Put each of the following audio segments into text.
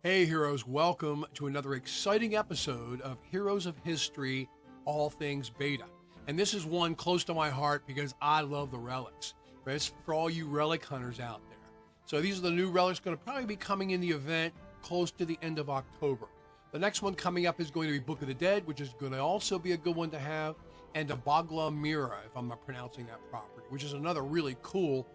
Hey, heroes, welcome to another exciting episode of Heroes of History, All Things Beta. And this is one close to my heart because I love the relics. It's for all you relic hunters out there. So these are the new relics going to probably be coming in the event close to the end of October. The next one coming up is going to be Book of the Dead, which is going to also be a good one to have, and a Bagla Mira, if I'm not pronouncing that properly, which is another really cool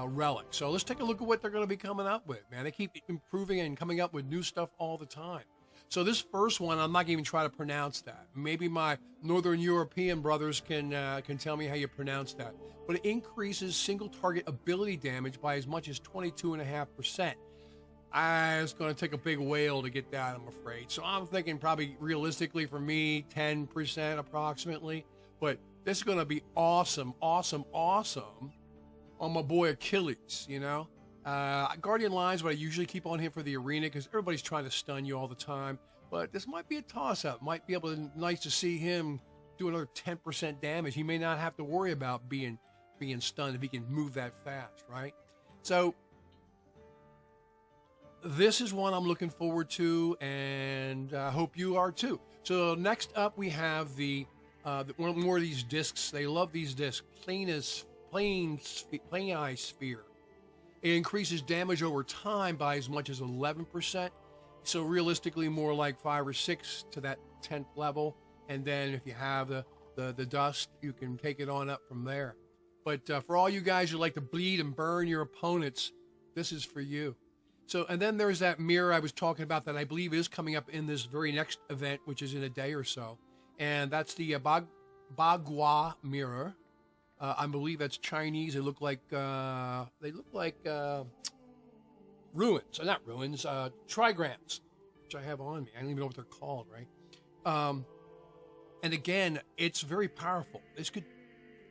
relic. So let's take a look at what they're going to be coming up with, man. They keep improving and coming up with new stuff all the time. So this first one, I'm not even trying to pronounce that. Maybe my Northern European brothers can tell me how you pronounce that. But it increases single target ability damage by as much as 22.5%. It's going to take a big whale to get that, I'm afraid. So I'm thinking probably realistically for me, 10% approximately. But this is going to be awesome, awesome, awesome on my boy Achilles, you know. Guardian Line's what I usually keep on him for the arena because everybody's trying to stun you all the time. But this might be a toss-up. Might be able to nice to see him do another 10% damage. He may not have to worry about being stunned if he can move that fast, right? So this is one I'm looking forward to, and I hope you are too. So next up we have the one more of these discs. They love these discs. Plain eye sphere. It increases damage over time by as much as 11%. So realistically, more like 5 or 6 to that 10th level. And then if you have the dust, you can take it on up from there. But for all you guys who like to bleed and burn your opponents, this is for you. So, and then there's that mirror I was talking about that I believe is coming up in this very next event, which is in a day or so. And that's the Bagua mirror. I believe that's Chinese. They look like ruins. Not ruins. Trigrams, which I have on me. I don't even know what they're called, right? And again, it's very powerful. This could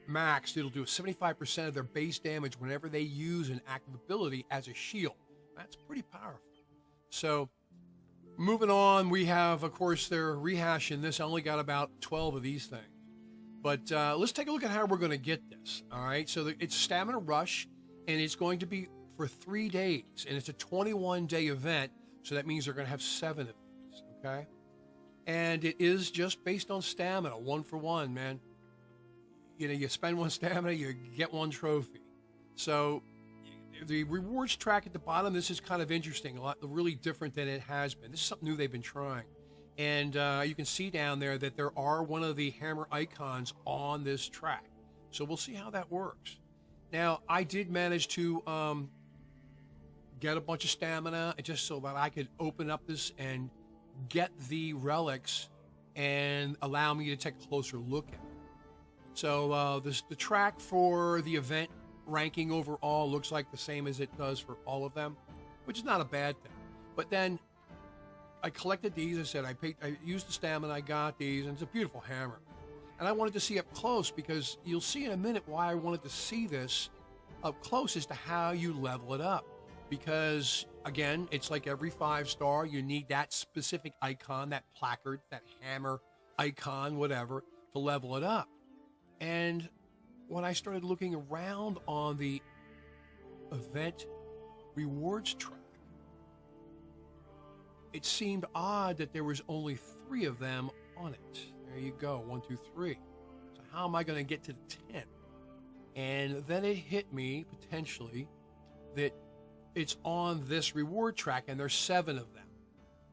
max. It'll do 75% of their base damage whenever they use an active ability as a shield. That's pretty powerful. So, moving on, we have, of course, they're rehashing this. I only got about 12 of these things. But let's take a look at how we're going to get this, all right? So it's Stamina Rush, and it's going to be for 3 days, and it's a 21-day event, so that means they're going to have 7 of these, okay? And it is just based on stamina, 1 for 1, man. You know, you spend 1 stamina, you get 1 trophy. So the rewards track at the bottom, this is kind of interesting, a lot really different than it has been. This is something new they've been trying. And you can see down there that there are one of the hammer icons on this track. So we'll see how that works. Now, I did manage to get a bunch of stamina just so that I could open up this and get the relics and allow me to take a closer look at it. So the track for the event ranking overall looks like the same as it does for all of them, which is not a bad thing. But then I collected these. I said I used the stamina. I got these, and it's a beautiful hammer. And I wanted to see up close because you'll see in a minute why I wanted to see this up close as to how you level it up. Because again, it's like every 5-star, you need that specific icon, that placard, that hammer icon, whatever, to level it up. And when I started looking around on the event rewards track, it seemed odd that there was only 3 of them on it. There you go, 1, 2, 3. So how am I going to get to the 10? And then it hit me, potentially, that it's on this reward track, and there's 7 of them.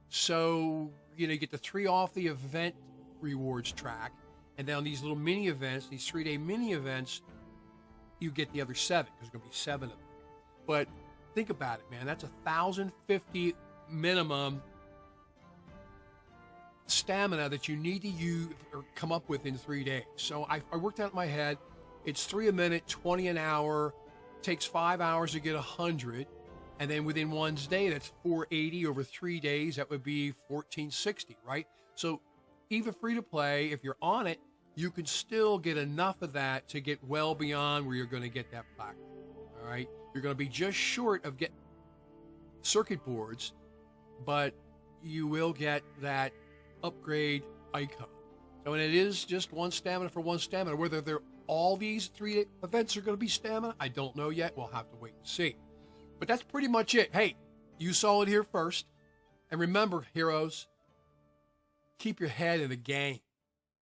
So, you know, you get the 3 off the event rewards track, and then on these little mini events, these 3-day mini events, you get the other 7, because there's going to be 7 of them. But think about it, man. That's 1,050 minimum stamina that you need to use or come up with in 3 days. So I worked out in my head, it's 3 a minute, 20 an hour, takes 5 hours to get 100, and then within one's day, that's 480 over 3 days, that would be 1460, right? So even free to play, if you're on it, you can still get enough of that to get well beyond where you're going to get that plaque. All right, you're going to be just short of getting circuit boards, but you will get that upgrade icon. So, and it is just 1 stamina for 1 stamina. Whether they're all these 3 events are going to be stamina, I don't know yet. We'll have to wait and see. But that's pretty much it. Hey, you saw it here first. And remember, heroes, keep your head in the game.